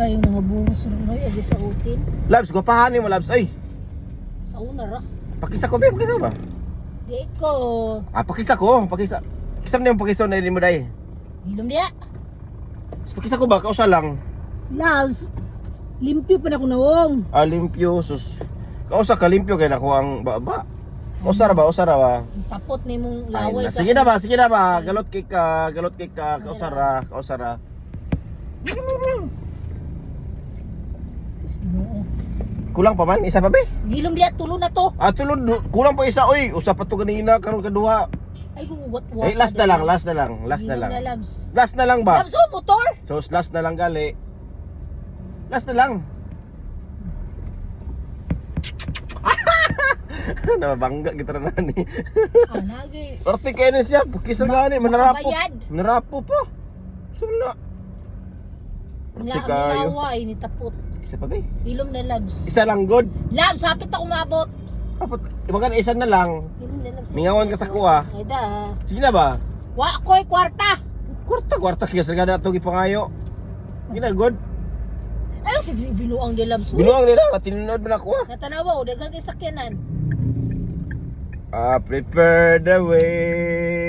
kayo mga bungos noy agi sa utin. Labs, gupahanin mo labs. Ay, Sa una ra. pakisa ko ba? Pakisa ba? Di ko. Pakisa ko. Pakisa. Kisam na yung pakisa na hindi mo day. Hilom diya. Pakisa ko ba? Kausa lang. Loves. Limpyo pa na ko nawong. Limpyo. Sus. Kausa ka limpyo kaya nako ang baba. Usara ba? Tapot ni mong Ay, laway sige na ba? Galot cake ka. Kausara. Ginoo. Kulang pa man, isa pa ba? Hilom diya tulo na to. Tulod, kulang pa isa. Oy, usa pa to kanina, karon kaduha. Ay gugugot. Last na lang. Hilom na labs. Last na lang ba? Labs oh, motor. So, last na lang gali. Last na lang. Nabangga kita na ni. Nagi. Orti kayo na siya, pukis na gani, manarapo. Makabayad. Manarapo pa. Suna. Orti kayo. Laway ni tapot. Isa pa ba? Hilom na labs. Isa lang good. Labs, hapit ako maabot. Kapot, ibagan isa na lang. Hilom na labs. Mingawan ka sa kuha. Ay da. Sige na ba? Wa ko'y kwarta. Kwarta kaya sa gana itong ipangayo. Sige na, good. Ay, sige, binuang di labs. Binuang nila, tinunod mo na kuha. Natanawa, dagan kay sakyanan. Prepare the way.